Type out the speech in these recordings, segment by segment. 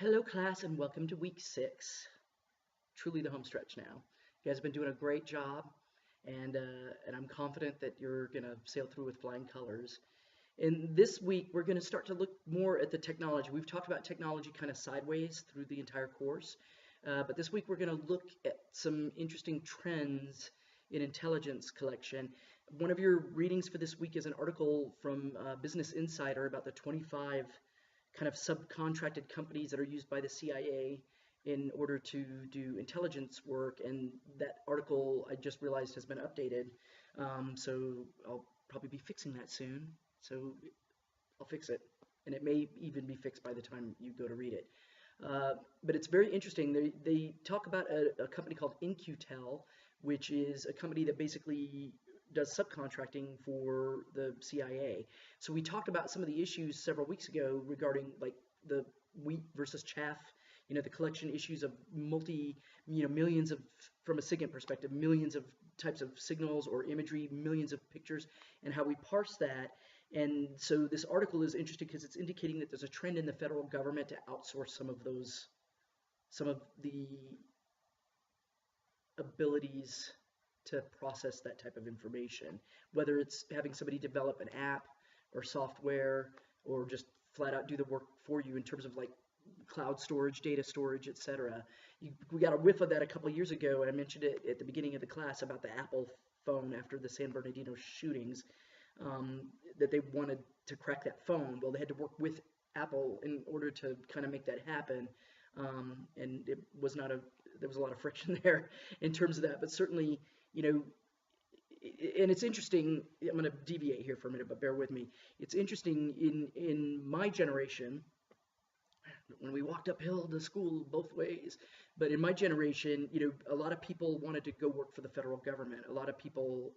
Hello, class, and welcome to week 6. Truly the home stretch now. You guys have been doing a great job, and I'm confident that you're going to sail through with flying colors. In this week, we're going to start to look more at the technology. We've talked about technology kind of sideways through the entire course, but this week we're going to look at some interesting trends in intelligence collection. One of your readings for this week is an article from Business Insider about the 25 kind of subcontracted companies that are used by the CIA in order to do intelligence work, and that article I just realized has been updated. So I'll probably be fixing that soon. So I'll fix it, and it may even be fixed by the time you go to read it. But it's very interesting. They talk about a company called In-Q-Tel, which is a company that basically does subcontracting for the CIA. So we talked about some of the issues several weeks ago regarding like the wheat versus chaff, the collection issues of millions of, from a SIGINT perspective, millions of types of signals or imagery, millions of pictures, and how we parse that. And so this article is interesting because it's indicating that there's a trend in the federal government to outsource some of the abilities to process that type of information, whether it's having somebody develop an app or software or just flat out do the work for you in terms of like cloud storage, data storage, etc. We got a whiff of that a couple of years ago, and I mentioned it at the beginning of the class about the Apple phone after the San Bernardino shootings, that they wanted to crack that phone. Well, they had to work with Apple in order to kind of make that happen, and it was not there was a lot of friction there in terms of that, but certainly, and it's interesting. I'm going to deviate here for a minute, but bear with me. It's interesting in my generation, when we walked uphill to school both ways, but in my generation, a lot of people wanted to go work for the federal government. A lot of people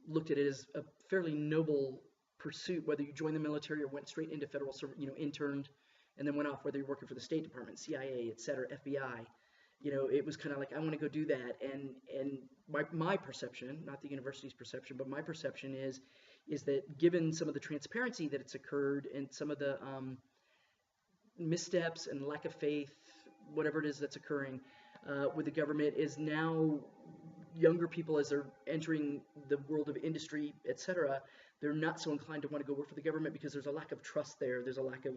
looked at it as a fairly noble pursuit, whether you joined the military or went straight into federal service, interned and then went off, whether you're working for the State Department, CIA, et cetera, FBI. It was kind of like, I want to go do that. And my perception, not the university's perception, but my perception is that given some of the transparency that it's occurred and some of the missteps and lack of faith, whatever it is that's occurring with the government, is now younger people, as they're entering the world of industry, et cetera, they're not so inclined to want to go work for the government because there's a lack of trust there. There's a lack of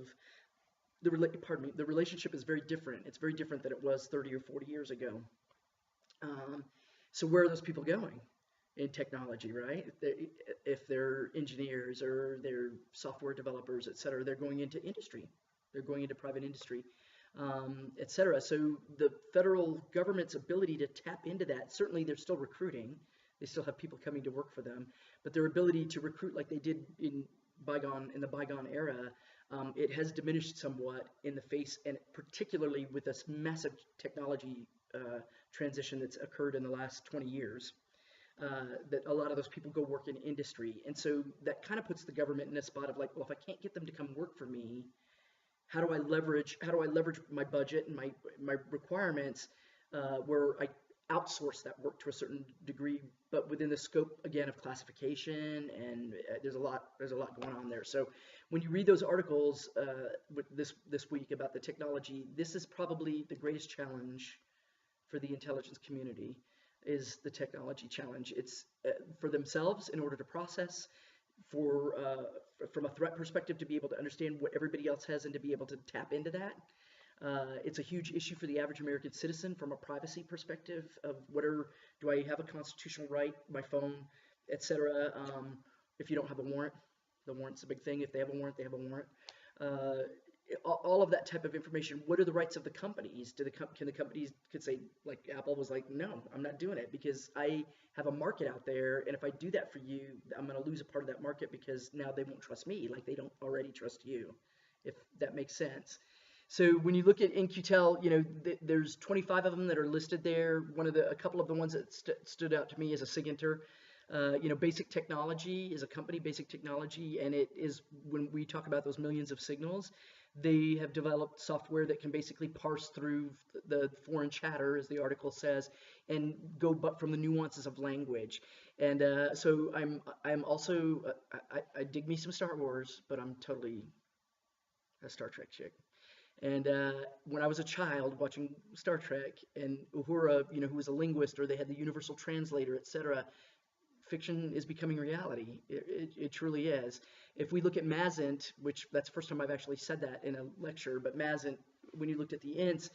the relationship is very different. It's very different than it was 30 or 40 years ago. So where are those people going in technology, right? If they're engineers or they're software developers, et cetera, they're going into industry. They're going into private industry, et cetera. So the federal government's ability to tap into that, certainly they're still recruiting. They still have people coming to work for them, but their ability to recruit like they did in the bygone era, it has diminished somewhat in the face, and particularly with this massive technology transition that's occurred in the last 20 years, that a lot of those people go work in industry. And so that kind of puts the government in a spot of like, well, if I can't get them to come work for me, how do I leverage my budget and my requirements where I outsource that work to a certain degree, but within the scope again of classification, and there's a lot going on there. So when you read those articles this week about the technology, this is probably the greatest challenge for the intelligence community, is the technology challenge. It's for themselves in order to process, from a threat perspective to be able to understand what everybody else has and to be able to tap into that. It's a huge issue for the average American citizen from a privacy perspective of do I have a constitutional right, my phone, et cetera. If you don't have a warrant, the warrant's a big thing. If they have a warrant, they have a warrant. All of that type of information. What are the rights of the companies? Can the companies say, like Apple was like, no, I'm not doing it because I have a market out there, and if I do that for you, I'm going to lose a part of that market because now they won't trust me like they don't already trust you, if that makes sense. So when you look at In-Q-Tel, there's 25 of them that are listed there. A couple of the ones that stood out to me as a SIGINTer. Basic Technology is a company, Basic Technology, and it is, when we talk about those millions of signals, they have developed software that can basically parse through the foreign chatter, as the article says, and go but from the nuances of language. And so I'm also, I dig me some Star Wars, but I'm totally a Star Trek chick. And when I was a child watching Star Trek and Uhura, who was a linguist, or they had the universal translator, etc., fiction is becoming reality. It truly is. If we look at Mazant, which that's the first time I've actually said that in a lecture, but Mazant, when you looked at the Ints,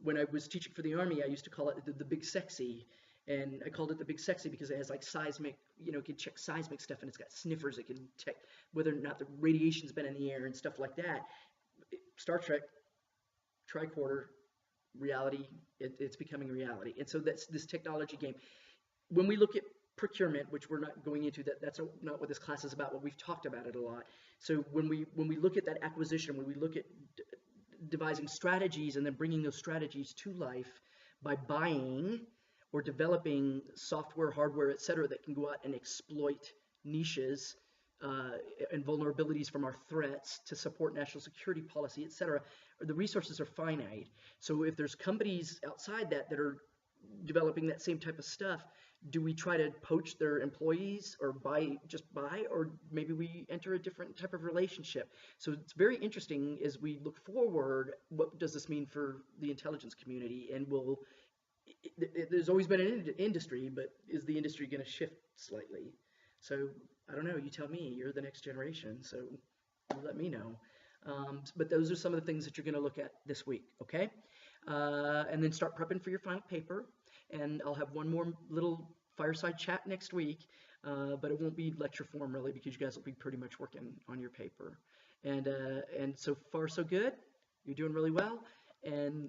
when I was teaching for the Army, I used to call it the big sexy. And I called it the big sexy because it has like seismic, it can check seismic stuff, and it's got sniffers. It can check whether or not the radiation's been in the air and stuff like that. Star Trek, tricorder, reality, it's becoming reality. And so that's this technology game. When we look at procurement, which we're not going into, that's not what this class is about, but we've talked about it a lot. So when we look at that acquisition, when we look at devising strategies and then bringing those strategies to life by buying or developing software, hardware, et cetera, that can go out and exploit niches and vulnerabilities from our threats to support national security policy, et cetera, the resources are finite. So if there's companies outside that are developing that same type of stuff, do we try to poach their employees or just buy, or maybe we enter a different type of relationship? So it's very interesting as we look forward, what does this mean for the intelligence community? And there's always been an industry, but is the industry going to shift slightly? So I don't know, you tell me, you're the next generation, so you let me know. But those are some of the things that you're going to look at this week, okay? And then start prepping for your final paper. And I'll have one more little fireside chat next week, but it won't be lecture form really, because you guys will be pretty much working on your paper. And so far so good. You're doing really well. And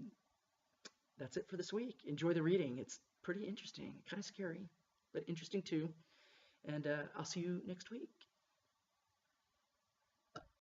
that's it for this week. Enjoy the reading. It's pretty interesting, kind of scary, but interesting too. And I'll see you next week.